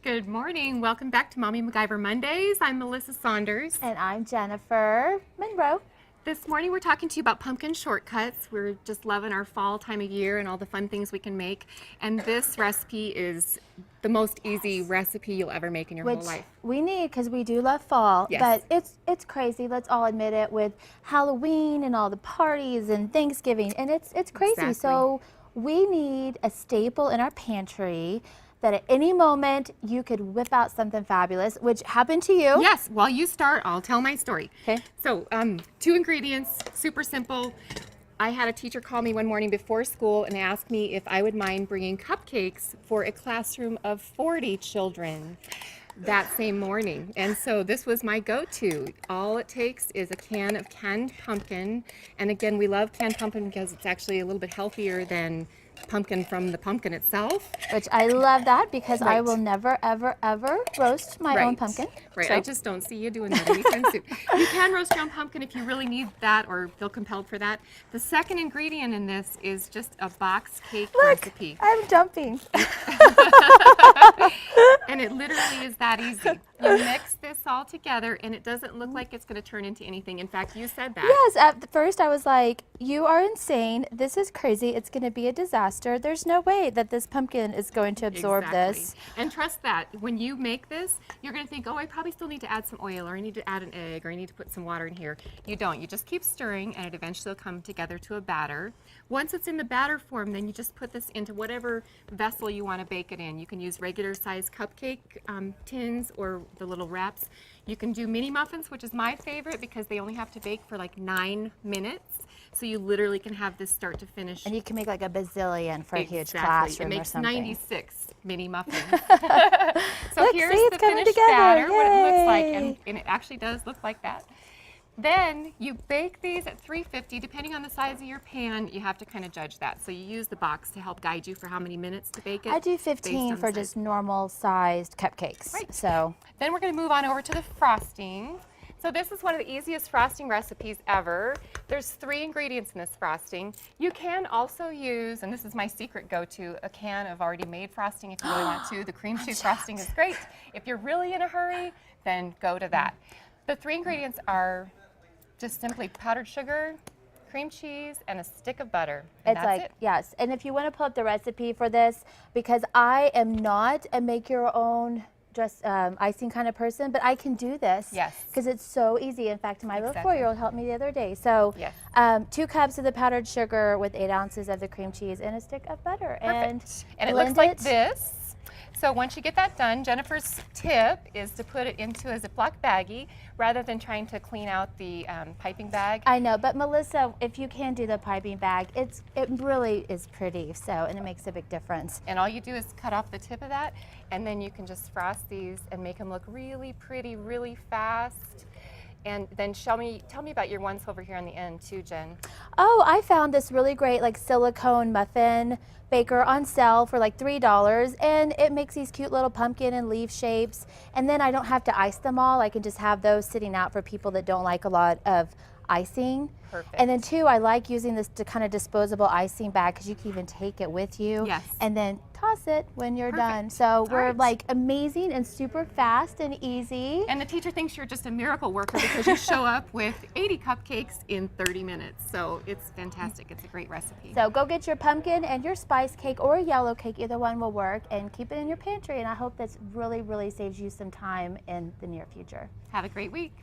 Good morning. Welcome back to Mommy McGyver Mondays. I'm Melissa Saunders. And I'm Jennifer Monroe. This morning we're talking to you about pumpkin shortcuts. We're just loving our fall time of year and all the fun things we can make. And this recipe is the most easy recipe you'll ever make in your whole life. We need because we do love fall, Yes. but it's crazy. Let's all admit it, with Halloween and all the parties and Thanksgiving, and it's crazy. Exactly. So we need a staple in our pantry that at any moment you could whip out something fabulous, which happened to you. Yes, while you start, I'll tell my story. Okay. So, 2 ingredients, super simple. I had a teacher call me one morning before school and ask me if I would mind bringing cupcakes for a classroom of 40 children that same morning. And so this was my go-to. All it takes is a can of canned pumpkin. And again, we love canned pumpkin because it's actually a little bit healthier than pumpkin from the pumpkin itself. Which I love that because I Right. will never, ever, ever roast my own pumpkin. Right, So- I just don't see you doing that anytime soon. You can roast your own pumpkin if you really need that or feel compelled for that. The second ingredient in this is just a box cake Look, recipe. I'm jumping. And it literally is that easy. You mix this all together and it doesn't look like it's going to turn into anything. In fact, you said that. Yes, at first I was like, you are insane. This is crazy. It's going to be a disaster. There's no way that this pumpkin is going to absorb this. And trust that when you make this, you're going to think, oh, I probably still need to add some oil, or I need to add an egg, or I need to put some water in here. You don't. You just keep stirring and it eventually will come together to a batter. Once it's in the batter form, then you just put this into whatever vessel you want to bake it in. You can use regular size cupcake tins or the little wraps. You can do mini muffins, which is my favorite because they only have to bake for like 9 minutes. So you literally can have this start to finish. And you can make like a bazillion for a huge Exactly. classroom It or makes something. 96 mini muffins. So Look, here's see, it's the coming finished together. batter, what it looks like, Yay. and it actually does look like that. Then you bake these at 350. Depending on the size of your pan, you have to kind of judge that. So you use the box to help guide you for how many minutes to bake it. I do based 15 on for the size. just normal sized cupcakes. Right. So Then we're going to move on over to the frosting. So this is one of the easiest frosting recipes ever. There's 3 ingredients in this frosting. You can also use, and this is my secret go-to, a can of already made frosting if you really want to. The cream cheese frosting is great. If you're really in a hurry, then go to that. The 3 ingredients are just simply powdered sugar, cream cheese, and a stick of butter. And it's that's like, it. yes. And if you want to pull up the recipe for this, because I am not a make your own just icing kind of person, but I can do this. Yes. Because it's so easy. In fact, my little Exactly. 4-year-old helped me the other day. So Yes. 2 cups of the powdered sugar with 8 ounces of the cream cheese and a stick of butter. Perfect. And it blend looks like this. So once you get that done, Jennifer's tip is to put it into a Ziploc baggie rather than trying to clean out the piping bag. I know, but Melissa, if you can do the piping bag, it really is pretty. So, and it makes a big difference. And all you do is cut off the tip of that, and then you can just frost these and make them look really pretty, really fast. And then tell me about your ones over here on the end too, Jen. Oh, I found this really great like silicone muffin baker on sale for like $3, and it makes these cute little pumpkin and leaf shapes. And then I don't have to ice them all. I can just have those sitting out for people that don't like a lot of icing. Perfect. And then 2, I like using this to kind of disposable icing bag because you can even take it with you. Yes. And then toss it when you're Perfect. done. So we're right. like amazing and super fast and easy. And the teacher thinks you're just a miracle worker because you show up with 80 cupcakes in 30 minutes. So it's fantastic. It's a great recipe. So go get your pumpkin and your spice cake or a yellow cake, either one will work, and keep it in your pantry. And I hope this really, really saves you some time in the near future. Have a great week.